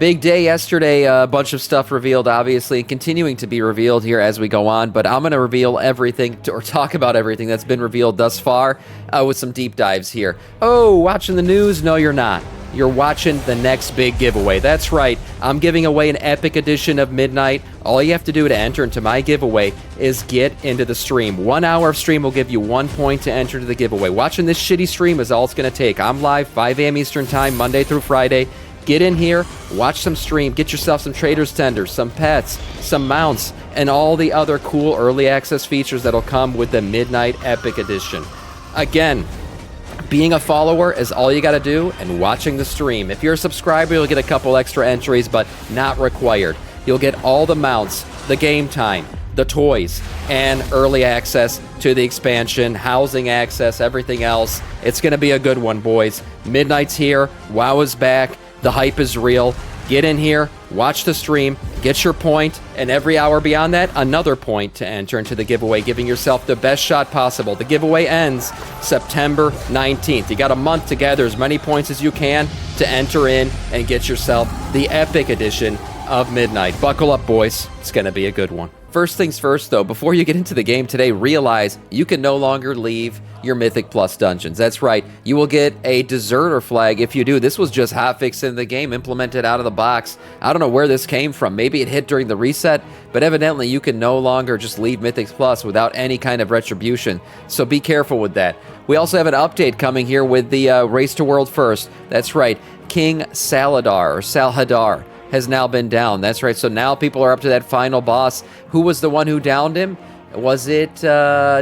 Big day yesterday, a bunch of stuff revealed, obviously, continuing to be revealed here as we go on, but I'm going to reveal everything, or talk about everything that's been revealed thus far with some deep dives here. Oh, watching the news? No, you're not. You're watching the next big giveaway. That's right, I'm giving away an epic edition of Midnight. All you have to do to enter into my giveaway is get into the stream. 1 hour of stream will give you 1 point to enter to the giveaway. Watching this shitty stream is all it's going to take. I'm live 5 a.m. Eastern Time, Monday through Friday. Get in here, watch some stream, get yourself some Trader's Tenders, some pets, some mounts, and all the other cool early access features that'll come with the Midnight Epic Edition. Again, being a follower is all you got to do, and watching the stream. If you're a subscriber, you'll get a couple extra entries, but not required. You'll get all the mounts, the game time, the toys, and early access to the expansion, housing access, everything else. It's going to be a good one, boys. Midnight's here. WoW is back. The hype is real. Get in here, watch the stream, get your point, and every hour beyond that, another point to enter into the giveaway, giving yourself the best shot possible. The giveaway ends September 19th. You got a month to gather as many points as you can to enter in and get yourself the epic edition of Midnight. Buckle up, boys. It's going to be a good one. First things first, though, before you get into the game today, realize you can no longer leave your Mythic Plus dungeons. That's right. You will get a deserter flag if you do. This was just hotfixed in the game, implemented out of the box. I don't know where this came from. Maybe it hit during the reset, but evidently you can no longer just leave Mythic Plus without any kind of retribution. So be careful with that. We also have an update coming here with the Race to World First. That's right. King Saladar, or Salhadar, has now been down. That's right. So now people are up to that final boss. Who was the one who downed him? Was it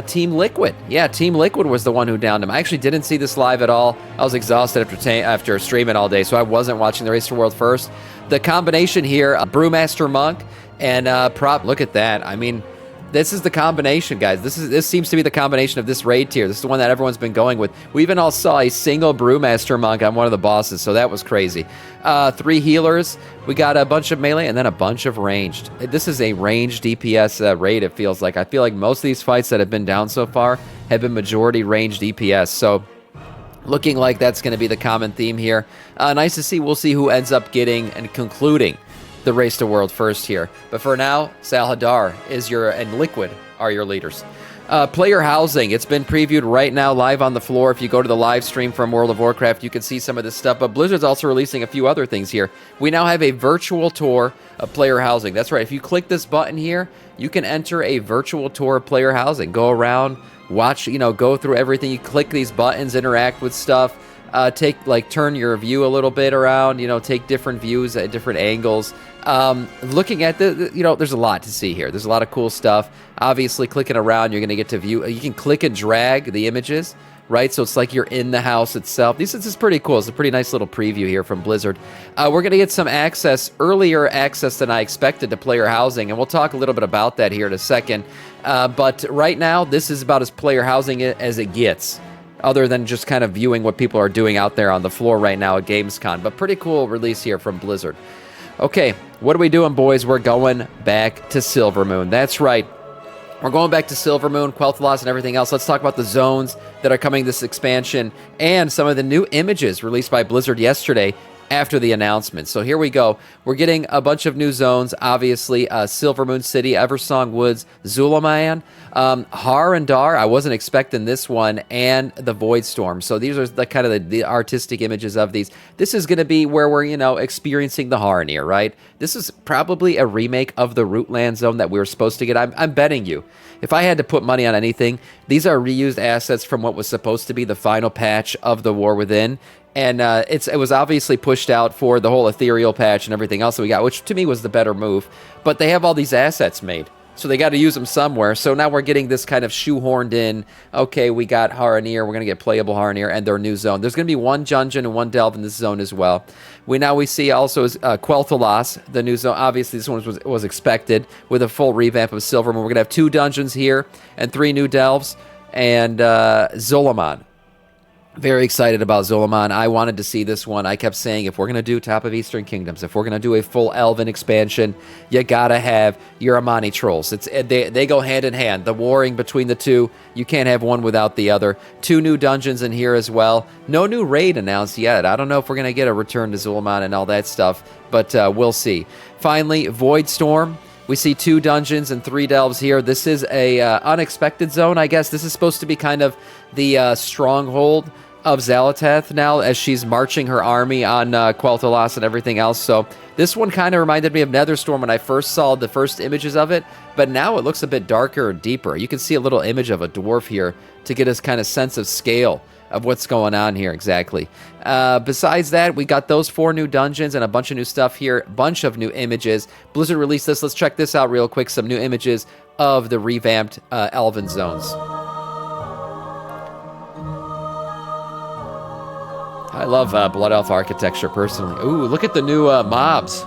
Team Liquid? Yeah, Team Liquid was the one who downed him. I actually didn't see this live at all. I was exhausted after streaming all day, so I wasn't watching the Race to World First. The combination here, Brewmaster Monk and Prop. Look at that. I mean, this is the combination, guys. This seems to be the combination of this raid tier. This is the one that everyone's been going with. We even all saw a single Brewmaster Monk on one of the bosses, so that was crazy. 3 healers. We got a bunch of melee and then a bunch of ranged. This is a ranged DPS raid, it feels like. I feel like most of these fights that have been down so far have been majority ranged DPS, so looking like that's going to be the common theme here. Nice to see. We'll see who ends up getting and concluding the Race to World First here. But for now, Salhadar and Liquid are your leaders. Player housing, it's been previewed right now live on the floor. If you go to the live stream from World of Warcraft, you can see some of this stuff. But Blizzard's also releasing a few other things here. We now have a virtual tour of player housing. That's right. If you click this button here, you can enter a virtual tour of player housing. Go around, watch, go through everything. You click these buttons, interact with stuff. Turn your view a little bit around, take different views at different angles. Looking at there's a lot to see here. There's a lot of cool stuff. Obviously, clicking around, you're going to get to view. You can click and drag the images, right? So it's like you're in the house itself. This is pretty cool. It's a pretty nice little preview here from Blizzard. We're going to get some earlier access than I expected to player housing, and we'll talk a little bit about that here in a second. But right now, this is about as player housing as it gets, other than just kind of viewing what people are doing out there on the floor right now at Gamescom. But pretty cool release here from Blizzard. Okay, what are we doing, boys? We're going back to Silvermoon. That's right. We're going back to Silvermoon, Quel'Thalas, and everything else. Let's talk about the zones that are coming this expansion and some of the new images released by Blizzard yesterday after the announcement. So here we go. We're getting a bunch of new zones, obviously. Silvermoon City, Eversong Woods, Zul'Aman, Haranir. I wasn't expecting this one, and the Void Storm. So these are the artistic images of these. This is going to be where we're, experiencing the Haranir, right? This is probably a remake of the Rootland zone that we were supposed to get. I'm betting you. If I had to put money on anything, these are reused assets from what was supposed to be the final patch of the War Within. And it was obviously pushed out for the whole ethereal patch and everything else that we got, which to me was the better move. But they have all these assets made, so they got to use them somewhere. So now we're getting this kind of shoehorned in. Okay, we got Haranir. We're going to get playable Haranir and their new zone. There's going to be one dungeon and one delve in this zone as well. We see also Quel'Thalas, the new zone. Obviously, this one was expected with a full revamp of Silvermoon. We're going to have 2 dungeons here and 3 new delves, and Zul'Aman. Very excited about Zulaman. I wanted to see this one. I kept saying, if we're going to do Top of Eastern Kingdoms, if we're going to do a full Elven expansion, you got to have your Amani trolls. They go hand in hand. The warring between the two, you can't have one without the other. 2 new dungeons in here as well. No new raid announced yet. I don't know if we're going to get a return to Zulaman and all that stuff, but we'll see. Finally, Void Storm. We see 2 dungeons and 3 delves here. This is a unexpected zone, I guess. This is supposed to be kind of the stronghold of Xal'atath now as she's marching her army on Quel'Thalas and everything else. So this one kind of reminded me of Netherstorm when I first saw the first images of it, but now it looks a bit darker and deeper. You can see a little image of a dwarf here to get us kind of sense of scale of what's going on here exactly. Besides that, we got those 4 new dungeons and a bunch of new stuff here, bunch of new images. Blizzard released this. Let's check this out real quick. Some new images of the revamped Elven zones. I love Blood Elf architecture personally. Ooh, look at the new mobs.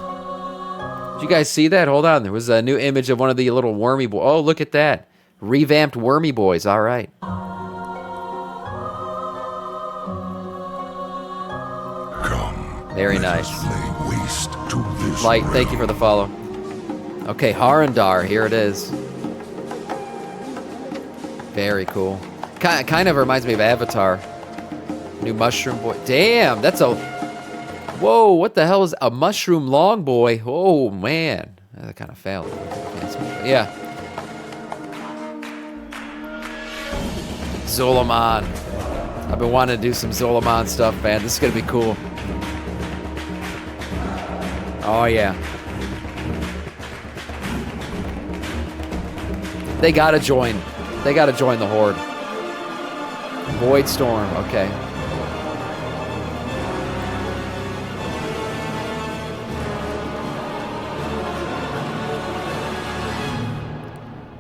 Did you guys see that? Hold on. There was a new image of one of the little wormy boys. Oh, look at that. Revamped wormy boys. All right. Very nice. Light, thank you for the follow. Okay, Haranir, here it is. Very cool. Kind of reminds me of Avatar. New mushroom boy. Damn, that's a... Whoa, what the hell is a mushroom long boy? Oh, man. That kind of failed. Yeah. Zulaman. I've been wanting to do some Zulaman stuff, man. This is going to be cool. Oh, yeah. They gotta join. They gotta join the Horde. Void Storm, okay.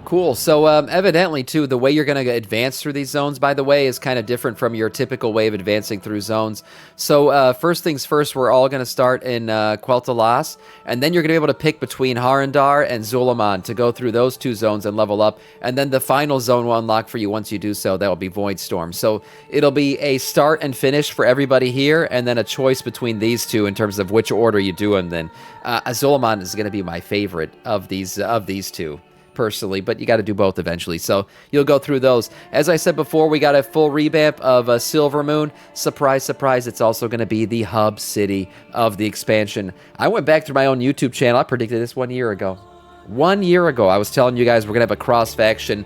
Cool. So evidently, too, the way you're going to advance through these zones, by the way, is kind of different from your typical way of advancing through zones. So first things first, we're all going to start in Quel'Thalas, and then you're going to be able to pick between Haranir and Zulaman to go through those 2 zones and level up. And then the final zone will unlock for you once you do so. That will be Void Storm. So it'll be a start and finish for everybody here, and then a choice between these 2 in terms of which order you do them. Then Zulaman is going to be my favorite of these 2. Personally, but you got to do both eventually, so you'll go through those. As I said before, we got a full revamp of Silvermoon. Surprise, surprise, it's also going to be the hub city of the expansion. I went back to my own YouTube channel. I predicted this 1 year ago. 1 year ago, I was telling you guys we're going to have a cross-faction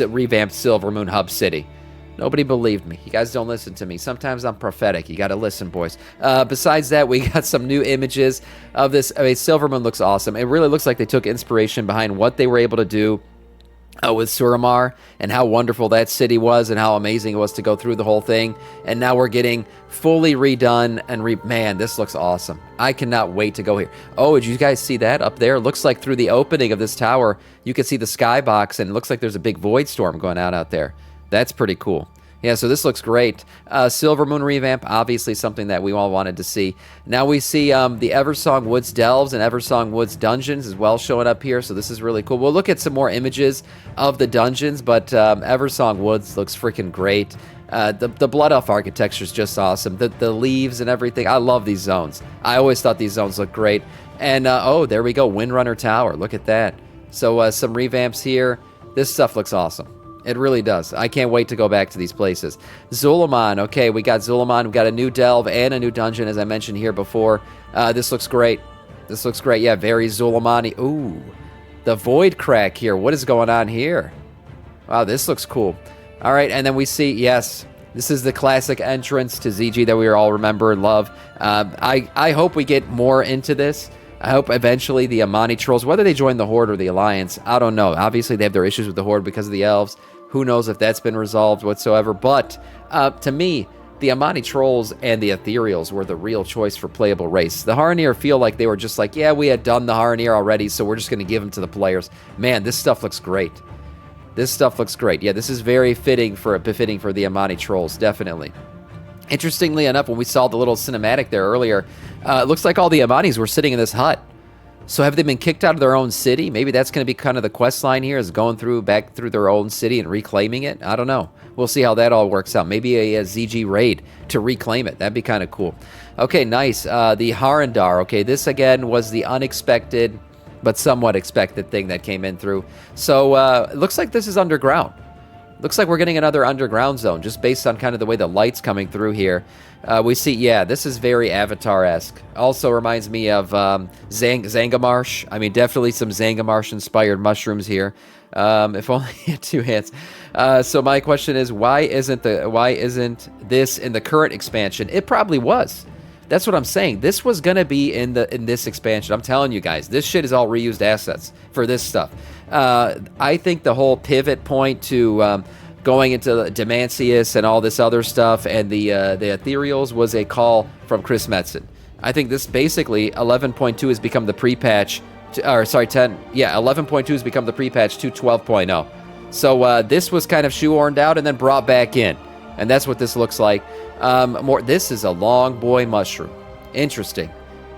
revamped Silvermoon hub city. Nobody believed me. You guys don't listen to me. Sometimes I'm prophetic. You got to listen, boys. Besides that, we got some new images of this. I mean, Silvermoon looks awesome. It really looks like they took inspiration behind what they were able to do with Suramar and how wonderful that city was and how amazing it was to go through the whole thing. And now we're getting fully redone and man, this looks awesome. I cannot wait to go here. Oh, did you guys see that up there? It looks like through the opening of this tower, you can see the skybox and it looks like there's a big void storm going out there. That's pretty cool. Yeah, so this looks great. Silvermoon revamp, obviously something that we all wanted to see. Now we see the Eversong Woods Delves and Eversong Woods Dungeons as well showing up here, so this is really cool. We'll look at some more images of the dungeons, but Eversong Woods looks freaking great. The Blood Elf architecture is just awesome. The leaves and everything. I love these zones. I always thought these zones looked great. And, oh, there we go, Windrunner Tower. Look at that. So some revamps here. This stuff looks awesome. It really does. I can't wait to go back to these places. Zulaman. Okay, we got Zulaman. We've got a new delve and a new dungeon, as I mentioned here before. This looks great. This looks great. Yeah, very Zulamani. Ooh, the Void Crack here. What is going on here? Wow, this looks cool. All right, and then we see, yes, this is the classic entrance to ZG that we all remember and love. I hope we get more into this. I hope eventually the Amani trolls, whether they join the Horde or the Alliance, I don't know. Obviously, they have their issues with the Horde because of the elves. Who knows if that's been resolved whatsoever. But to me, the Amani trolls and the Ethereals were the real choice for playable race. The Haranir feel like they were just like, yeah, we had done the Haranir already, so we're just going to give them to the players. Man, this stuff looks great. This stuff looks great. Yeah, this is very befitting for the Amani trolls, definitely. Interestingly enough, when we saw the little cinematic there earlier, it looks like all the Amanis were sitting in this hut. So have they been kicked out of their own city? Maybe that's going to be kind of the quest line here, is going back through their own city and reclaiming it. I don't know. We'll see how that all works out. Maybe a ZG raid to reclaim it. That'd be kind of cool. Okay, nice. The Haranir. Okay, this again was the unexpected but somewhat expected thing that came in through. So it looks like this is underground. Looks like we're getting another underground zone, just based on kind of the way the light's coming through here. We see, yeah, this is very Avatar-esque. Also reminds me of Zangamarsh. I mean, definitely some Zangamarsh-inspired mushrooms here. If only he had two hands. So my question is, why isn't this in the current expansion? It probably was. That's what I'm saying. This was gonna be in this expansion. I'm telling you guys, this shit is all reused assets for this stuff. I think the whole pivot point to going into Demancius and all this other stuff and the Ethereals was a call from Chris Metzen. I think this basically 11.2 has become the pre-patch, 11.2 has become the pre-patch to 12.0. So this was kind of shoehorned out and then brought back in, and that's what this looks like. This is a long boy mushroom. Interesting.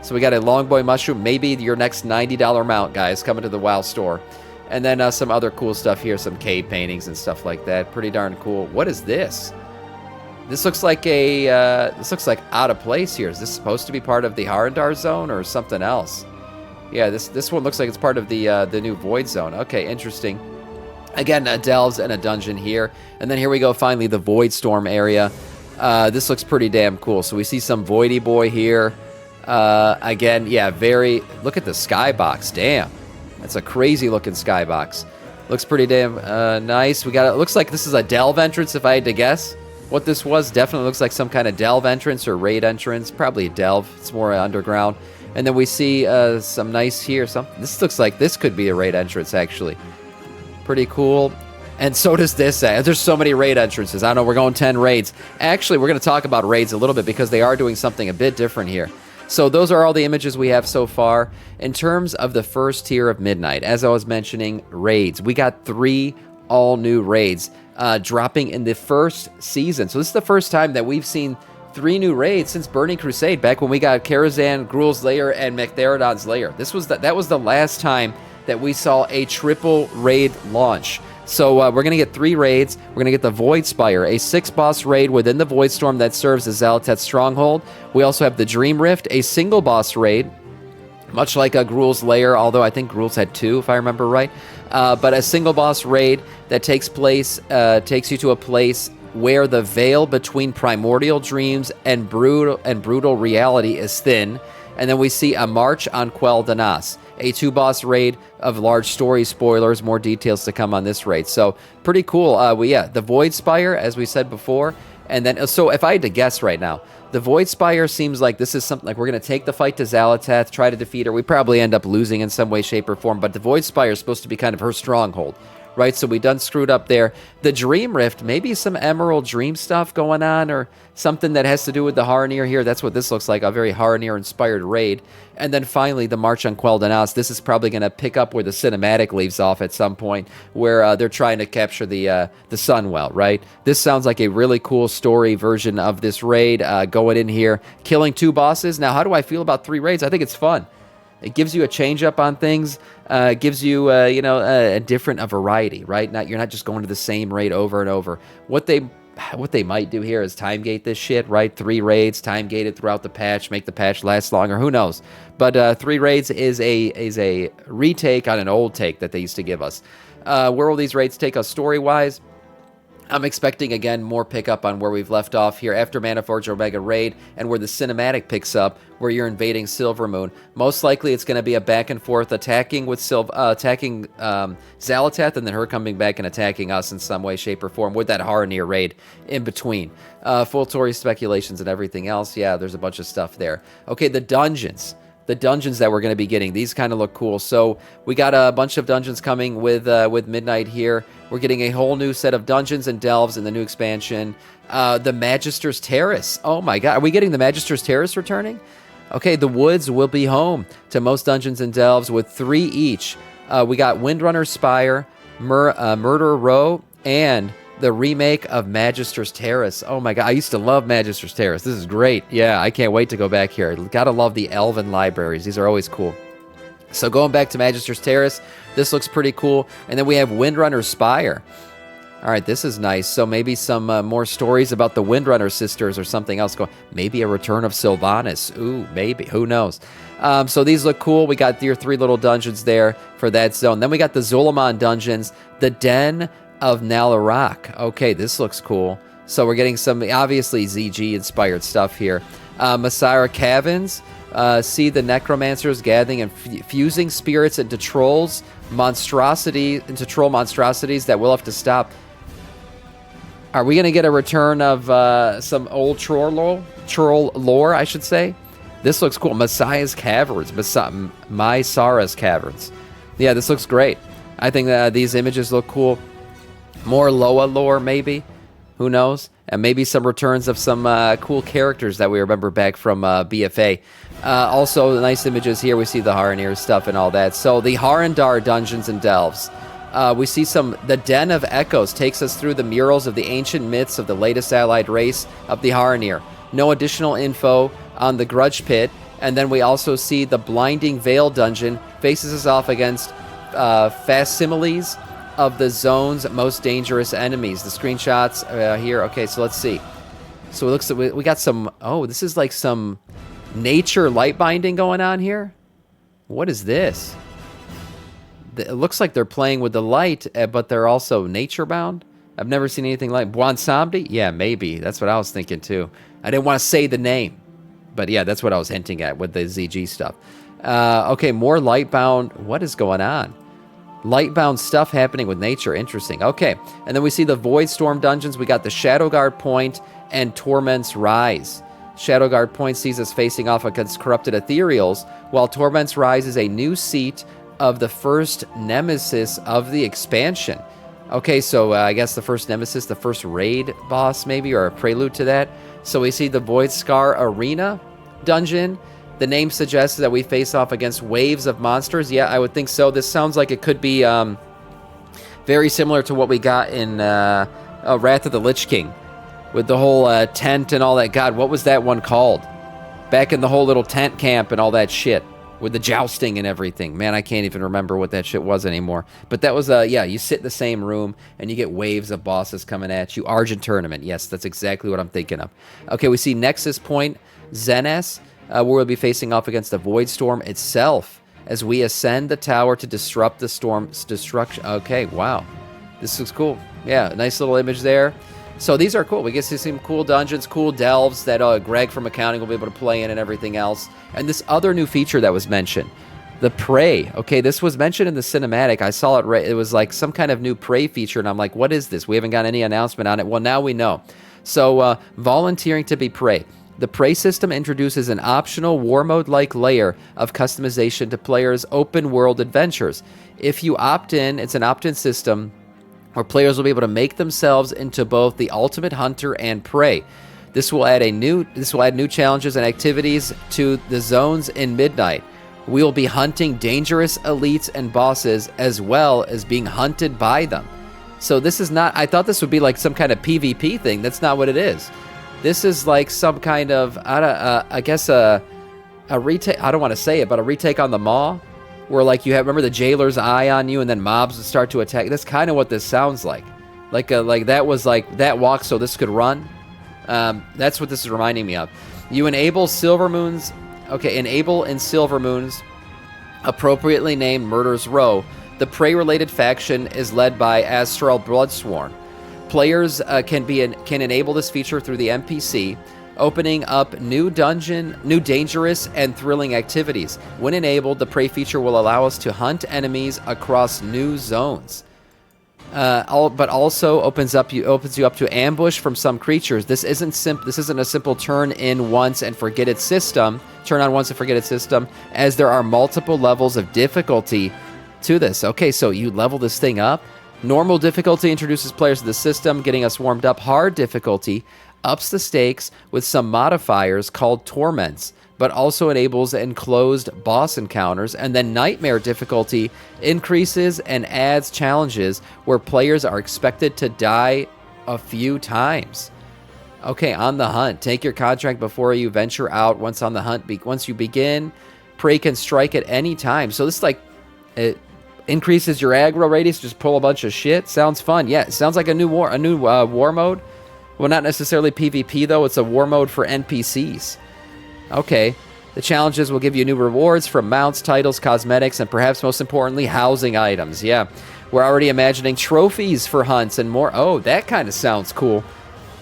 So we got a long boy mushroom, maybe your next $90 mount, guys, coming to the WoW store. And then some other cool stuff here, some cave paintings and stuff like that. Pretty darn cool. What is this? This looks like this looks like out of place here. Is this supposed to be part of the Haranir zone or something else? Yeah, this one looks like it's part of the new Void zone. Okay, interesting. Again, delves and a dungeon here. And then here we go, finally, the Void Storm area. This looks pretty damn cool. So we see some Voidy boy here. Again, yeah, look at the skybox. Damn. That's a crazy looking skybox. Looks pretty damn nice. It looks like this is a delve entrance, if I had to guess what this was. Definitely looks like some kind of delve entrance or raid entrance. Probably a delve. It's more underground. And then we see some nice here. This looks like this could be a raid entrance, actually. Pretty cool. And so does this. There's so many raid entrances. I don't know, we're going 10 raids. Actually, we're going to talk about raids a little bit because they are doing something a bit different here. So those are all the images we have so far. In terms of the first tier of Midnight, as I was mentioning, raids. We got 3 all-new raids dropping in the first season. So this is the first time that we've seen 3 new raids since Burning Crusade, back when we got Karazhan, Gruul's Lair, and Mechtherodon's Lair. That was the last time that we saw a triple raid launch. So we're going to get 3 raids. We're going to get the Void Spire, a 6-boss raid within the Void Storm that serves as Xal'atath's stronghold. We also have the Dream Rift, a single-boss raid, much like a Gruul's Lair, although I think Gruul's had 2, if I remember right. But a single-boss raid that takes you to a place where the veil between primordial dreams and brutal reality is thin. And then we see a March on Quell Danas, a 2-boss raid of large story spoilers. More details to come on this raid. So pretty cool. The Void Spire, as we said before. And then, so if I had to guess right now, the Void Spire seems like this is something like we're going to take the fight to Xal'atath, try to defeat her. We probably end up losing in some way, shape, or form. But the Void Spire is supposed to be kind of her stronghold, right? So we done screwed up there. The Dream Rift, maybe some Emerald Dream stuff going on, or something that has to do with the Haranir here. That's what this looks like, a very Haranir-inspired raid. And then finally, the March on Quell Danas. This is probably going to pick up where the cinematic leaves off at some point, where they're trying to capture the Sunwell, right? This sounds like a really cool story version of this raid, going in here, killing 2 bosses. Now, how do I feel about 3 raids? I think it's fun. It gives you a change up on things. Gives you, a variety, right? You're not just going to the same raid over and over. What they might do here is time gate this shit, right? 3 raids, time gated throughout the patch, make the patch last longer. Who knows? But 3 raids is a retake on an old take that they used to give us. Where will these raids take us story-wise? I'm expecting, again, more pickup on where we've left off here after Manaforge Omega Raid, and where the cinematic picks up, where you're invading Silvermoon. Most likely it's going to be a back and forth attacking Xal'atath, and then her coming back and attacking us in some way, shape, or form with that Haranir raid in between. Full story speculations and everything else. Yeah, there's a bunch of stuff there. Okay, the dungeons. The dungeons that we're going to be getting, these kind of look cool. So we got a bunch of dungeons coming with Midnight here. We're getting a whole new set of dungeons and delves in the new expansion. The Magister's Terrace. Oh my god, are we getting the Magister's Terrace returning? Okay, the woods will be home to most dungeons and delves with 3 each. We got Windrunner Spire, Murder Row, and the remake of Magister's Terrace. Oh my god, I used to love Magister's Terrace. This is great. Yeah, I can't wait to go back here. Gotta love the Elven libraries. These are always cool. So going back to Magister's Terrace, this looks pretty cool. And then we have Windrunner's Spire. All right, this is nice. So maybe some more stories about the Windrunner sisters or something else going. Maybe a return of Sylvanas. Ooh, maybe. Who knows? So these look cool. We got your 3 little dungeons there for that zone. Then we got the Zul'Aman dungeons, the Den of Nalarak. Okay, this looks cool. So we're getting some, obviously, ZG-inspired stuff here. Masira Caverns. See the necromancers gathering and fusing spirits into troll monstrosities that we'll have to stop. Are we going to get a return of some old troll lore, I should say? This looks cool. Messiah's Caverns. Mysara's Caverns. Yeah, this looks great. I think that these images look cool. More Loa lore, maybe. Who knows? And maybe some returns of some cool characters that we remember back from BFA. Also, the nice images here. We see the Haranir stuff and all that. So, the Harandar dungeons and delves. We see the Den of Echoes takes us through the murals of the ancient myths of the latest allied race of the Haranir. No additional info on the Grudge Pit. And then we also see the Blinding Veil dungeon faces us off against facsimiles of the zone's most dangerous enemies. The screenshots here. Okay, so let's see. So it looks like we got some. Oh, this is like some nature light binding going on here. What is this? It looks like they're playing with the light, but they're also nature bound. I've never seen anything like Bwansamdi. Yeah, maybe that's what I was thinking too. I didn't want to say the name, but yeah, that's what I was hinting at with the ZG stuff. Okay, more light bound. What is going on? Lightbound stuff happening with nature. Interesting. Okay. And then we see the Void Storm dungeons. We got the Shadowguard Point and Torment's Rise. Shadowguard Point sees us facing off against corrupted ethereals, while Torment's Rise is a new seat of the first nemesis of the expansion. Okay, so I guess the first nemesis, the first raid boss maybe, or a prelude to that. So we see the Void Scar Arena dungeon. The name suggests that we face off against waves of monsters. Yeah, I would think so. This sounds like it could be very similar to what we got in Wrath of the Lich King, with the whole tent and all that. God, what was that one called? Back in the whole little tent camp and all that shit, with the jousting and everything. Man, I can't even remember what that shit was anymore. But that was, yeah, you sit in the same room and you get waves of bosses coming at you. Argent Tournament. Yes, that's exactly what I'm thinking of. Okay, we see Nexus Point, Zenas. Where we'll be facing off against the Void Storm itself as we ascend the tower to disrupt the storm's destruction. Okay, wow. This looks cool. Yeah, nice little image there. So these are cool. We get to see some cool dungeons, cool delves that Greg from accounting will be able to play in and everything else. And this other new feature that was mentioned, the Prey. Okay, this was mentioned in the cinematic. I saw it. It was like some kind of new Prey feature, and I'm like, what is this? We haven't got any announcement on it. Well, now we know. So volunteering to be Prey. The Prey system introduces an optional war mode-like layer of customization to players' open-world adventures. If you opt in, it's an opt-in system where players will be able to make themselves into both the ultimate hunter and prey. This will add new challenges and activities to the zones in Midnight. We will be hunting dangerous elites and bosses as well as being hunted by them. So this is not. I thought this would be like some kind of PvP thing. That's not what it is. This is like some kind of, I guess a retake. I don't want to say it, but a retake on the Maw, where like you have, remember the jailer's eye on you, and then mobs would start to attack. That's kind of what this sounds like. Like that was like that walk, so this could run. That's what this is reminding me of. You enable Silver Moons. Okay, enable in Silver Moons, appropriately named Murder's Row. The Prey-related faction is led by Astral Bloodsworn. Players can enable this feature through the NPC, opening up new dangerous and thrilling activities. When enabled, the Prey feature will allow us to hunt enemies across new zones. But also opens you up to ambush from some creatures. This isn't a simple turn on once and forget it system, as there are multiple levels of difficulty to this. Okay, so you level this thing up. Normal difficulty introduces players to the system, getting us warmed up. Hard difficulty ups the stakes with some modifiers called torments, but also enables enclosed boss encounters. And then nightmare difficulty increases and adds challenges where players are expected to die a few times. Okay, on the hunt. Take your contract before you venture out. Once you begin, Prey can strike at any time. So this, like, it increases your aggro radius. Just pull a bunch of shit. Sounds fun. Yeah, it sounds like a new war mode. Well, not necessarily PvP, though. It's a war mode for NPCs. Okay. The challenges will give you new rewards from mounts, titles, cosmetics, and perhaps most importantly, housing items. Yeah. We're already imagining trophies for hunts and more. Oh, that kind of sounds cool.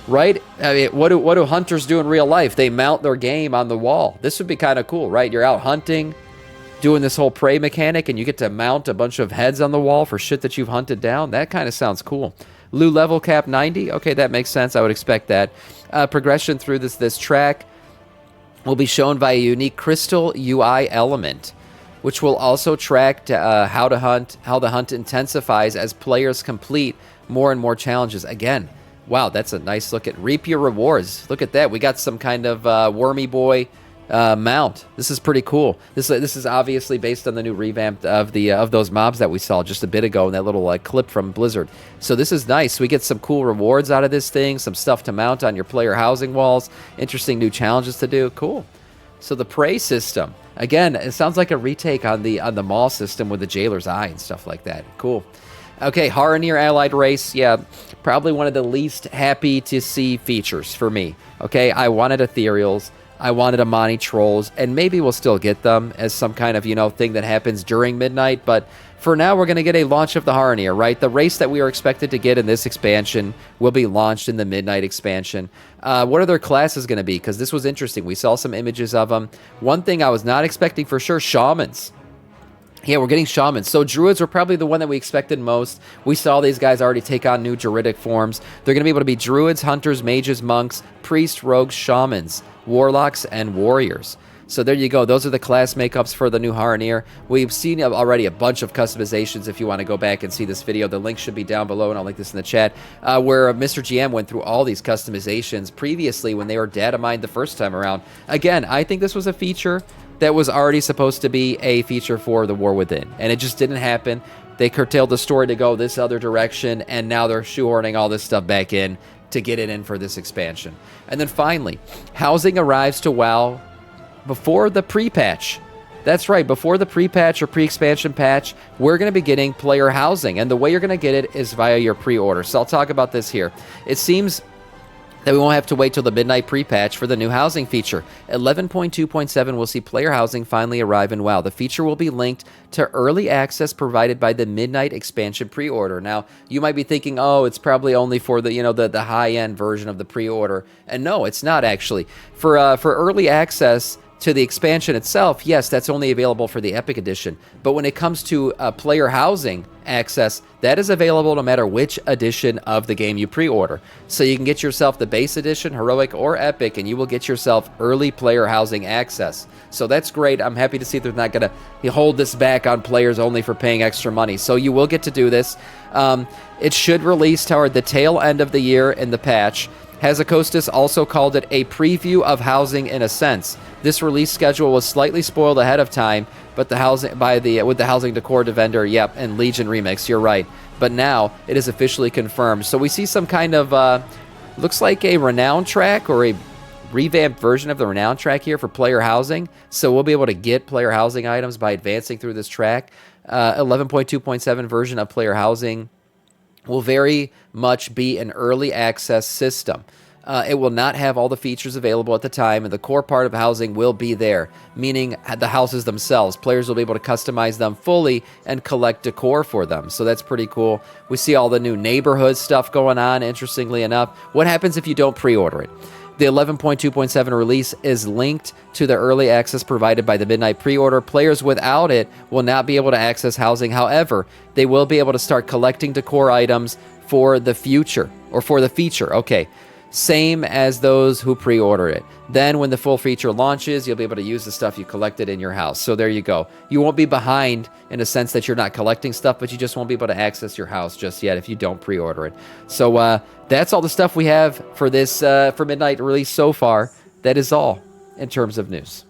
Right? I mean, what do hunters do in real life? They mount their game on the wall. This would be kind of cool, right? You're out hunting, doing this whole prey mechanic, and you get to mount a bunch of heads on the wall for shit that you've hunted down. That kind of sounds cool. Loot level cap 90. Okay, that makes sense. I would expect that. Progression through this track will be shown by a unique crystal UI element, which will also track how the hunt intensifies as players complete more and more challenges. Again, wow, that's a nice look at reap your rewards. Look at that. We got some kind of wormy boy mount. This is pretty cool. This is obviously based on the new revamp of those mobs that we saw just a bit ago in that little clip from Blizzard. So this is nice. We get some cool rewards out of this thing, some stuff to mount on your player housing walls, interesting new challenges to do. Cool. So the prey system, again, it sounds like a retake on the mall system with the jailer's eye and stuff like that. Cool. Okay, Haranir allied race. Yeah, probably one of the least happy to see features for me. Okay, I wanted ethereals. I wanted Amani trolls, and maybe we'll still get them as some kind of, thing that happens during midnight, but for now we're going to get a launch of the Haranir, right? The race that we are expected to get in this expansion will be launched in the midnight expansion. What are their classes going to be? Because this was interesting. We saw some images of them. One thing I was not expecting for sure, shamans. Yeah, we're getting shamans. So druids were probably the one that we expected most. We saw these guys already take on new druidic forms. They're going to be able to be druids, hunters, mages, monks, priests, rogues, shamans, warlocks, and warriors. So there you go. Those are the class makeups for the new Haranir. We've seen already a bunch of customizations. If you want to go back and see this video, the link should be down below, and I'll link this in the chat, where Mr. GM went through all these customizations previously when they were data mined the first time around. Again, I think this was a feature that was already supposed to be a feature for the War Within, and it just didn't happen. They curtailed the story to go this other direction, and now they're shoehorning all this stuff back in to get it in for this expansion. And then finally, housing arrives to WoW before the pre-patch. That's right, before the pre-patch or pre-expansion patch, we're going to be getting player housing, and the way you're going to get it is via your pre-order. So I'll talk about this here. It seems that we won't have to wait till the midnight pre-patch for the new housing feature. 11.2.7 will see player housing finally arrive in WoW. The feature will be linked to early access provided by the midnight expansion pre-order. Now, you might be thinking, oh, it's probably only for the the high-end version of the pre-order. And no, it's not actually. For early access to the expansion itself, yes, that's only available for the Epic Edition. But when it comes to player housing access, that is available no matter which edition of the game you pre-order. So you can get yourself the base edition, heroic, or epic, and you will get yourself early player housing access. So that's great. I'm happy to see they're not going to hold this back on players only for paying extra money. So you will get to do this. It should release toward the tail end of the year in the patch. Hazakostas also called it a preview of housing in a sense. This release schedule was slightly spoiled ahead of time, but with the housing decor vendor, yep, and Legion remix, you're right. But now it is officially confirmed. So we see some kind of looks like a renown track or a revamped version of the renown track here for player housing. So we'll be able to get player housing items by advancing through this track. 11.2.7 version of player housing will very much be an early access system. It will not have all the features available at the time, and the core part of housing will be there, meaning the houses themselves. Players will be able to customize them fully and collect decor for them, so that's pretty cool. We see all the new neighborhood stuff going on, interestingly enough. What happens if you don't pre-order it? The 11.2.7 release is linked to the early access provided by the Midnight pre-order. Players without it will not be able to access housing. However, they will be able to start collecting decor items for the future, or for the feature. Okay, same as those who pre-order it. Then when the full feature launches, you'll be able to use the stuff you collected in your house. So there you go. You won't be behind in a sense that you're not collecting stuff, but you just won't be able to access your house just yet if you don't pre-order it. So that's all the stuff we have for this for Midnight release so far. That is all in terms of news.